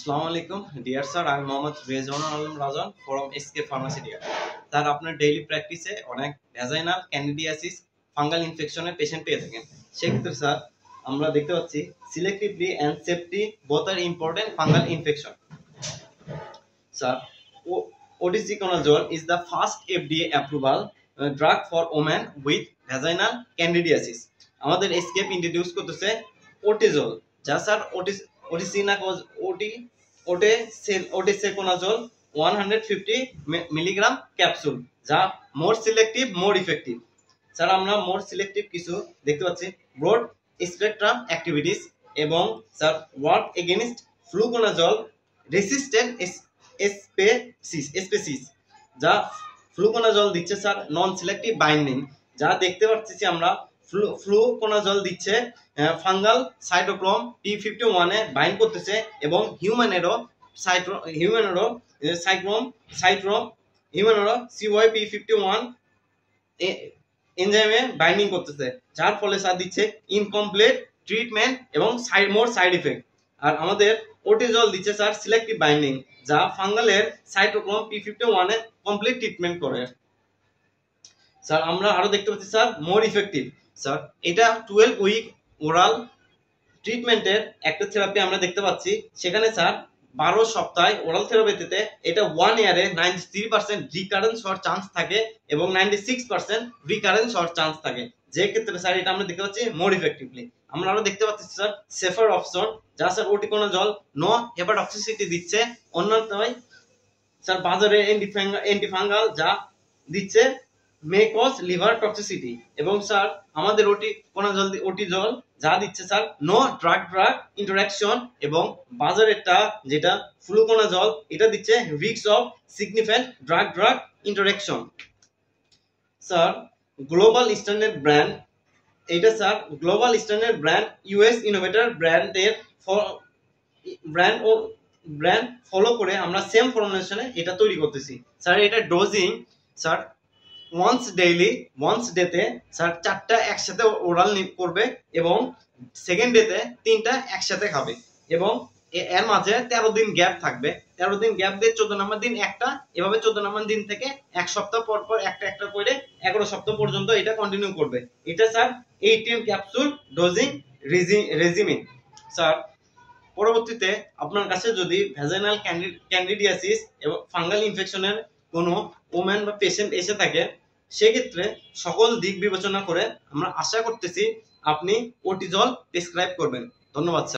Assalamu alaikum, dear sir. I am Mohammad Rezwan Alam Razan from SK Pharmaceutical. Sir আপনার daily প্র্যাকটিসে অনেক vaginal candidiasis fungal ইনফেকশনের patient পেয়ে থাকেন। সেক্ষেত্রে স্যার আমরা দেখতে পাচ্ছি selectively and safety both are important fungal infection. Sir oteseconazole is the first FDA approval drug for women with vaginal candidiasis. আমাদের এসকেপ ইন্ট্রোডিউস করতেছে ওটেজল, যা স্যার oteseconazole 150 মিলিগ্রাম ক্যাপসুল, যা মোর সিলেক্টিভ মোর ইফেক্টিভ। স্যার আমরা মোর selective কিছু দেখতে পাচ্ছি broad spectrum activities এবং sir work against fluconazole resistant species, যা ফ্লুকোনাজল দিচ্ছে স্যার নন সিলেক্টিভ বাইন্ডিং, যা দেখতে পাচ্ছি আমরা ফ্লুকোনাজল দিচ্ছে ফাঙ্গাল সাইটোক্রোম P51 এ বাইন্ড করতেছে এবং হিউম্যানেরও CYP51 এনজাইমে বাইন্ডিং করতেছে, যার ফলে স্যার দিচ্ছে ইনকমপ্লিট ট্রিটমেন্ট এবং মোর সাইড ইফেক্ট। আর আমাদের ওটেজল দিচ্ছে স্যার সিলেক্টিভ বাইন্ডিং, যা ফাঙ্গালের সাইটোক্রোম P51 এ কমপ্লিট ট্রিটমেন্ট করে। স্যার আমরা আরো দেখতে পাচ্ছি স্যার মোর ইফেক্টিভ। স্যার এটা 12 উইক ওরাল ট্রিটমেন্টের একটা থেরাপি আমরা দেখতে পাচ্ছি, সেখানে স্যার 12 সপ্তাহে ওরাল থেরাপিতে এটা 1 ইয়ারে 93% রিকারেন্স হওয়ার চান্স থাকে এবং 96% রিকারেন্স হওয়ার চান্স থাকে, যে ক্ষেত্রে স্যার এটা আমরা দেখতে পাচ্ছি মোর ইফেক্টিভলি। আমরা আরো দেখতে পাচ্ছি স্যার সেফার অপশন, যা স্যার ওটিকোনাজল নো হেপাটক্সিসিটি দিচ্ছে, অন্যথায় স্যার বাজারে অ্যান্টিফাঙ্গাল যা দিচ্ছে মে কজ লিভার টক্সিসিটি, এবং স্যার আমাদের ওটিজল যা দিচ্ছে স্যার নো ড্রাগ ইন্টারাকশন, এবং বাজারেরটা যেটা ফ্লুকোনাজল এটা দিচ্ছে risk of significant drug interaction. Sir global standard brand, এটা sir global standard brand US innovator ব্র্যান্ডের ব্র্যান্ড ফলো করে আমরা সেম ফর্মুলেশনে এটা তৈরি করতেছি। স্যার এটা ডোজিং স্যার ওয়ান্স ডেতে স্যার 4টা একসাথে ওরাল করবে এবং সেকেন্ড ডেতে 3টা একসাথে খাবে, এবং এর মাঝে 13 দিন গ্যাপ থাকবে। 13 দিন গ্যাপ দিয়ে 14 নম্বর দিন একটা, এভাবে 14 নম্বর দিন থেকে এক সপ্তাহ পর পর একটা করে 11 সপ্তাহ পর্যন্ত এটা কন্টিনিউ করবে। এটা sir 18 capsule dosing regimen. Sir পরবর্তীতে আপনার কাছে যদি ভ্যাজাইনাল ক্যান্ডিডিয়াসিস এবং ফাঙ্গাল ইনফেকশনের কোনো ওম্যান বা পেশেন্ট এসে থাকে, সেক্ষেত্রে সকল দিক বিবেচনা করে আমরা আশা করতেছি আপনি ওটিজল প্রেসক্রাইব করবেন। ধন্যবাদ স্যার।